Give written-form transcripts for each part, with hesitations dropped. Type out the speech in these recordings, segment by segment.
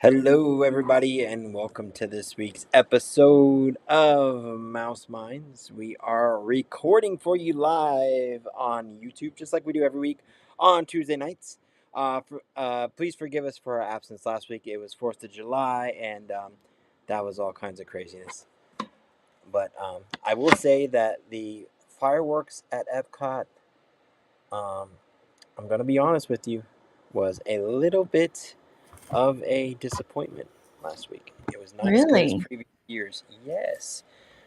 Hello, everybody, and welcome to this week's episode of Mouse Minds. We are recording for you live on YouTube, just like we do every week on Tuesday nights. Please forgive us for our absence last week. It was 4th of July, and that was all kinds of craziness. But I will say that the fireworks at Epcot, um, I'm going to be honest with you, was a little bit of a disappointment last week. It was not as good as Really? previous years. Yes,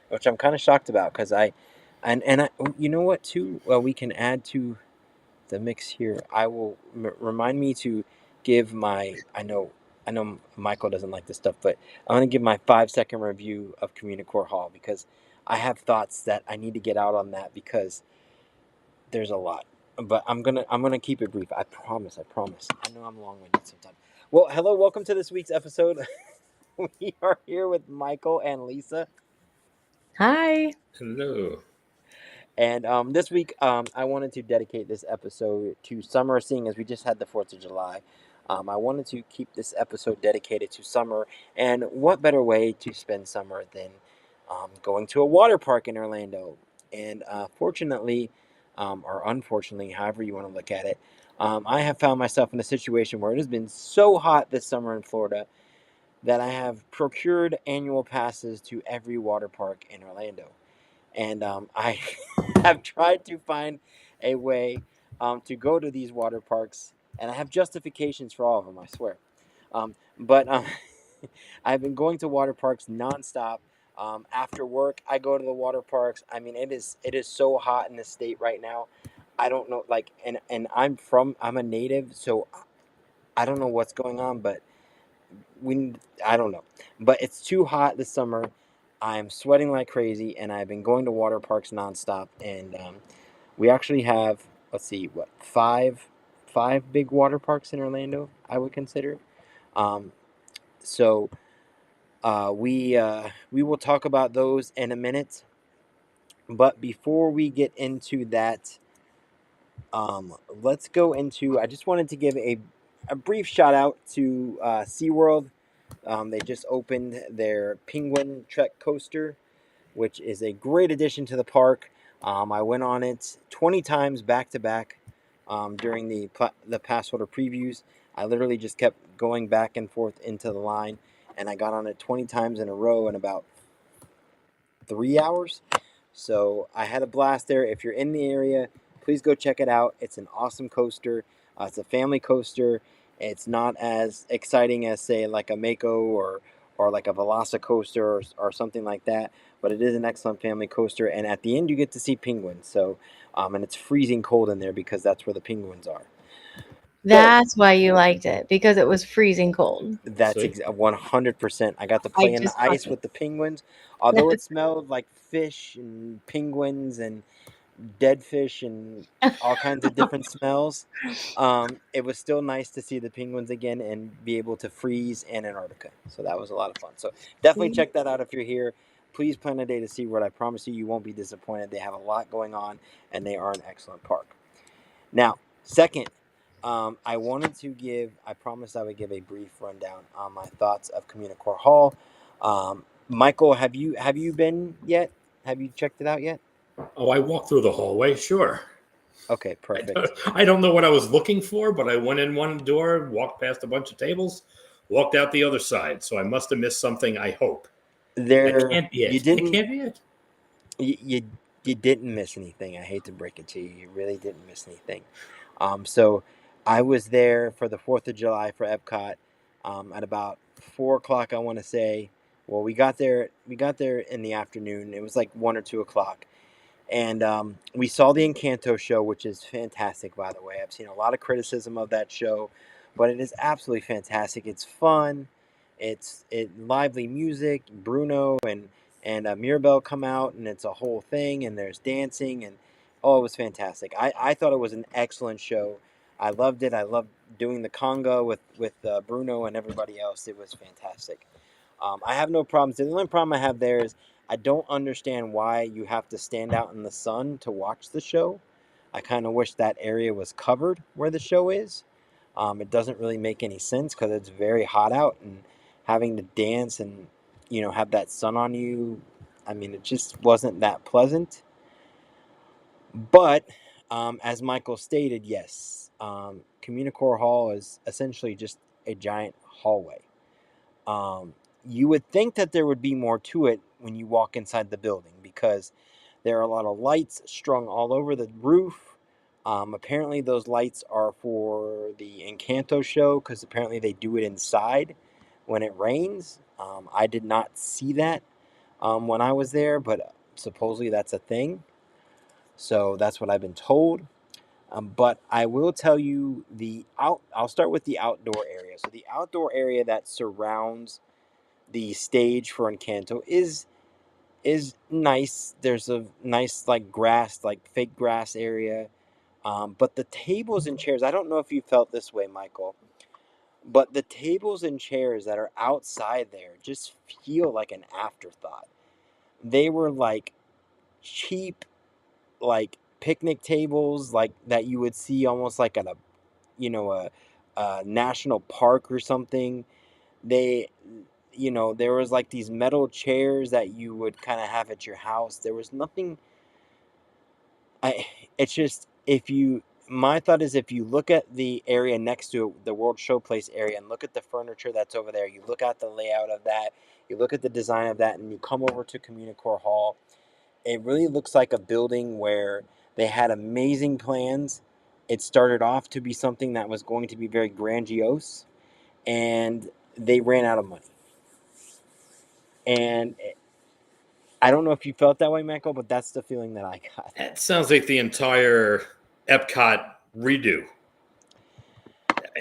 which I'm kind of shocked about because I, you know what too? Well, we can add to the mix here. I will remind me to give my. I know Michael doesn't like this stuff, but I'm gonna give my 5 second review of Communicore Hall because I have thoughts that I need to get out on that because there's a lot. But I'm gonna keep it brief. I promise. I promise. I know I'm long winded sometimes. Well, hello, welcome to this week's episode. We are here with Michael and Lisa, Hi. Hello. and this week I wanted to dedicate this episode to summer. Seeing as we just had the 4th of July, I wanted to keep this episode dedicated to summer. And what better way to spend summer than going to a water park in Orlando? And fortunately, or unfortunately, however you want to look at it, I have found myself in a situation where it has been so hot this summer in Florida that I have procured annual passes to every water park in Orlando. And I have tried to find a way to go to these water parks, and I have justifications for all of them, I swear. But I've been going to water parks nonstop. After work, I go to the water parks. I mean, it is so hot in the state right now. I don't know, like, and I'm a native, so I don't know what's going on, but we I don't know, but it's too hot this summer. I'm sweating like crazy, and I've been going to water parks nonstop. And we actually have, let's see, what, five big water parks in Orlando, I would consider. Um, so we will talk about those in a minute. But before we get into that, let's go into. I just wanted to give a brief shout out to SeaWorld. They just opened their Penguin Trek coaster, which is a great addition to the park. I went on it 20 times back to back during the pass holder previews. I literally just kept going back and forth into the line, and I got on it 20 times in a row in about 3 hours. So I had a blast there. If you're in the area, please go check it out. It's an awesome coaster. It's a family coaster. It's not as exciting as, say, like a Mako or like a Velocicoaster or something like that, but it is an excellent family coaster. And at the end, you get to see penguins. So, and it's freezing cold in there because that's where the penguins are. So That's why you liked it, because it was freezing cold. that's See? 100%. I got to I play in the just thought ice with the penguins, although it smelled like fish and penguins and dead fish and all kinds of different smells. It was still nice to see the penguins again and be able to freeze in Antarctica. So that was a lot of fun. So definitely See? check that out if you're here. Please plan a day to SeaWorld. I promise you, you won't be disappointed. They have a lot going on, and they are an excellent park. Now, second, I promised I would give a brief rundown on my thoughts of Communicore Hall. Michael, have you been yet? Have you checked it out yet? Oh, I walked through the hallway, sure. Okay, I perfect. don't, I don't know what I was looking for, but I went in one door, walked past a bunch of tables, walked out the other side. So I must have missed something, I hope. That There, can't be you it. It didn't, can't be it. you didn't miss anything. I hate to break it to you. You really didn't miss anything. So I was there for the 4th of July for Epcot, at about 4 o'clock. I want to say. Well, we got there. We got there in the afternoon. It was like 1 or 2 o'clock, and we saw the Encanto show, which is fantastic. By the way, I've seen a lot of criticism of that show, but it is absolutely fantastic. It's fun. It lively music. Bruno and Mirabelle come out, and it's a whole thing. And there's dancing, and oh, it was fantastic. I thought it was an excellent show. I loved it. I loved doing the conga with Bruno and everybody else. It was fantastic. I have no problems. The only problem I have there is I don't understand why you have to stand out in the sun to watch the show. I kind of wish that area was covered where the show is. It doesn't really make any sense because it's very hot out, and having to dance and have that sun on you. I mean, it just wasn't that pleasant. But as Michael stated, yes, Communicore Hall is essentially just a giant hallway. Um, you would think that there would be more to it when you walk inside the building because there are a lot of lights strung all over the roof. Apparently, those lights are for the Encanto show because apparently they do it inside when it rains. I did not see that when I was there, but supposedly that's a thing. So that's what I've been told. But I will tell you I'll start with the outdoor area. So the outdoor area that surrounds the stage for Encanto is nice. There's a nice like grass, like fake grass area. But the tables and chairs, I don't know if you felt this way, Michael, but the tables and chairs that are outside there just feel like an afterthought. They were like cheap, like picnic tables, like that you would see almost like at a a national park or something. They, there was like these metal chairs that you would kind of have at your house. There was nothing. I. It's just if you. My thought is if you look at the area next to it, the World Showplace area, and look at the furniture that's over there, you look at the layout of that, you look at the design of that, and you come over to Communicore Hall, it really looks like a building where they had amazing plans. It started off to be something that was going to be very grandiose, and they ran out of money. And I don't know if you felt that way, Michael, but that's the feeling that I got. That sounds like the entire Epcot redo.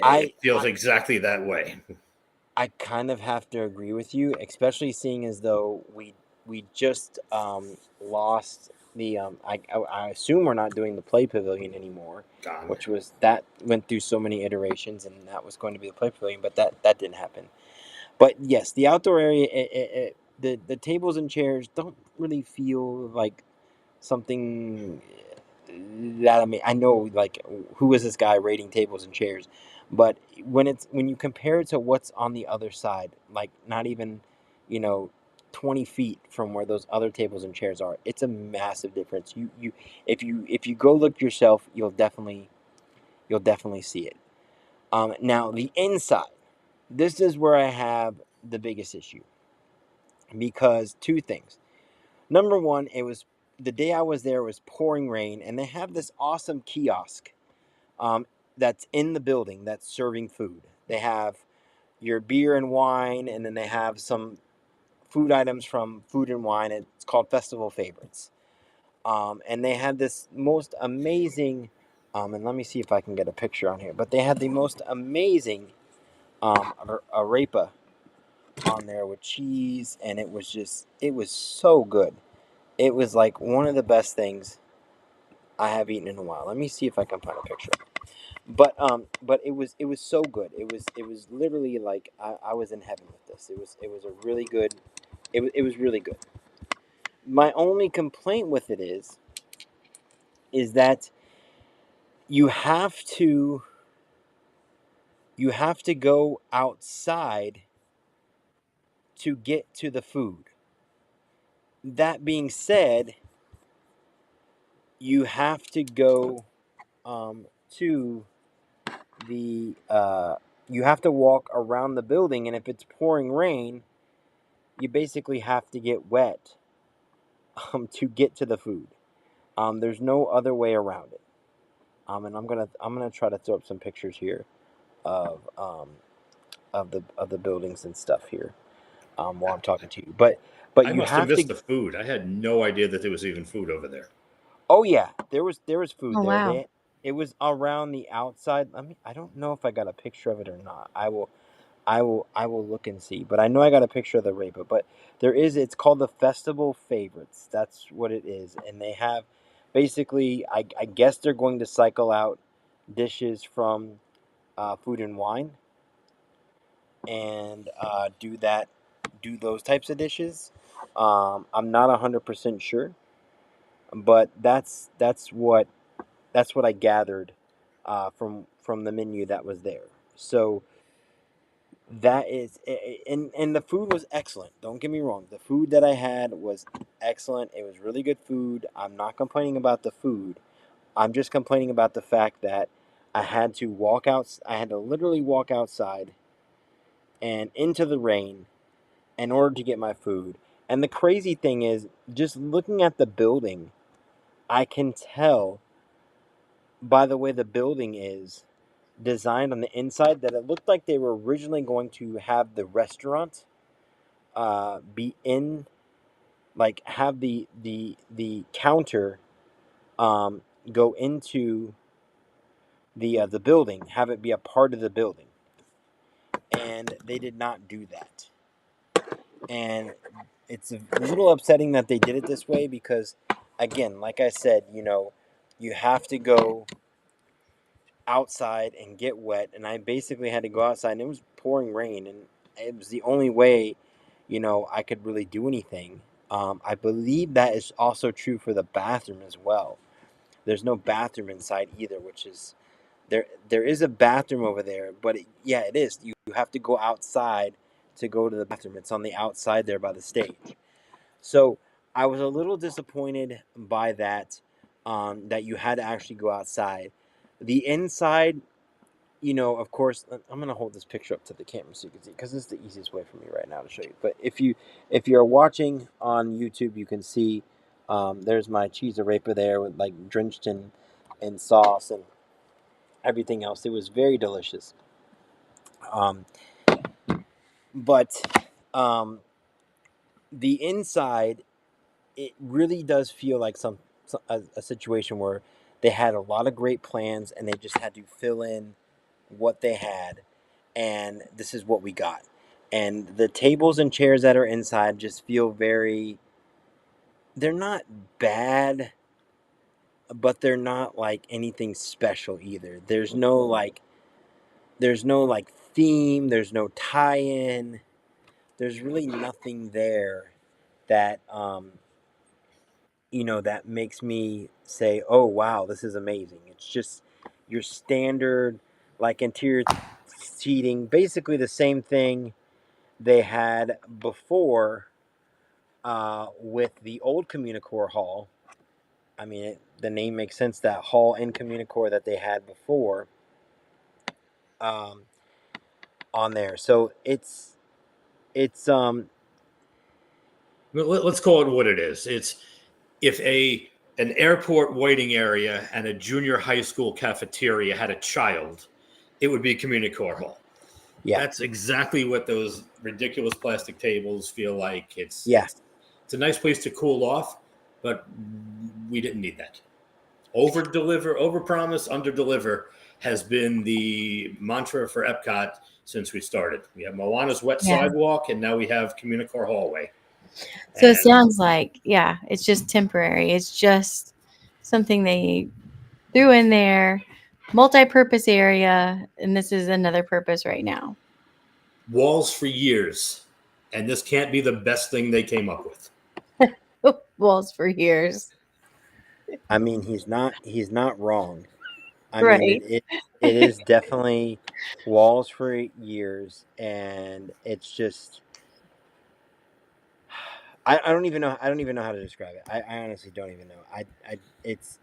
I It feels exactly that way. I kind of have to agree with you, especially seeing as though we just lost the I assume we're not doing the play pavilion anymore, Gone. which was that went through so many iterations, and that was going to be the play pavilion, but that didn't happen. But yes, the outdoor area, the tables and chairs don't really feel like something that I know like who is this guy rating tables and chairs, but when you compare it to what's on the other side, like not even, you know, 20 feet from where those other tables and chairs are, it's a massive difference. You if you go look yourself, you'll definitely see it. Now the inside, this is where I have the biggest issue because two things. Number one, it was the day I was there, it was pouring rain, and they have this awesome kiosk that's in the building that's serving food. They have your beer and wine, and then they have some food items from Food and Wine. It's called Festival Favorites. And they had this most amazing, and let me see if I can get a picture on here, but they had the most amazing arepa on there with cheese, and it was so good. It was like one of the best things I have eaten in a while. Let me see if I can find a picture. But it was so good. It was literally like I was in heaven with this. It was a really good. It was really good. My only complaint with it is that you have to you have to go outside to get to the food. That being said, you have to go to the you have to walk around the building, and if it's pouring rain, you basically have to get wet to get to the food. There's no other way around it. And I'm gonna try to throw up some pictures here of the buildings and stuff here while I'm talking to you. But I you must have have missed to. the food. I had no idea that there was even food over there. Oh yeah, there was food Oh, there. wow. It was around the outside. I don't know if I got a picture of it or not. I will look and see. But I know I got a picture of the Reba. But it's called the Festival Favorites. That's what it is. And they have basically, I guess they're going to cycle out dishes from Food and Wine and do those types of dishes. I'm not 100% sure, but that's what I gathered from the menu that was there. So that is, and the food was excellent. Don't get me wrong. The food that I had was excellent. It was really good food. I'm not complaining about the food. I'm just complaining about the fact that I had to walk out. I had to literally walk outside and into the rain in order to get my food. And the crazy thing is, just looking at the building, I can tell by the way the building is designed on the inside that it looked like they were originally going to have the restaurant be in, like have the counter go into the building, have it be a part of the building, and they did not do that. And it's a little upsetting that they did it this way because, again, like I said, you have to go outside and get wet, and I basically had to go outside, and it was pouring rain, and it was the only way, I could really do anything. I believe that is also true for the bathroom as well. There's no bathroom inside either, which is there is a bathroom over there, but yeah, it is. You have to go outside to go to the bathroom. It's on the outside there by the stage. So I was a little disappointed by that, that you had to actually go outside. The inside, of course, I'm gonna hold this picture up to the camera so you can see, because it's the easiest way for me right now to show you. But if you're watching on YouTube, you can see there's my cheese arepa there with like drenched in sauce and everything else. It was very delicious. Um, but the inside, it really does feel like a situation where they had a lot of great plans and they just had to fill in what they had, and this is what we got. And the tables and chairs that are inside just feel very, they're not bad, but they're not like anything special either. There's no like theme, there's no tie-in, there's really nothing there that that makes me say, "Oh wow, this is amazing." It's just your standard, like, interior seating, basically the same thing they had before with the old Communicore Hall. I mean, the name makes sense. That hall in Communicore that they had before, um, on there. So it's. Let's call it what it is. It's if an airport waiting area and a junior high school cafeteria had a child, it would be Communicore Hall. Yeah, That's exactly what those ridiculous plastic tables feel like. It's yeah. it's it's a nice place to cool off, but we didn't need that. Over deliver, over promise, under deliver has been the mantra for Epcot since we started. We have Moana's wet Yeah. sidewalk, and now we have Communicore Hallway. So it And sounds like, yeah, it's just temporary. It's just something they threw in there, multi-purpose area, and this is another purpose right now. walls for years, and this can't be the best thing they came up with. Walls for years. I mean, he's not wrong. I mean, Right. it is definitely walls for years, and it's just, I don't even know how to describe it. I honestly don't even know. It's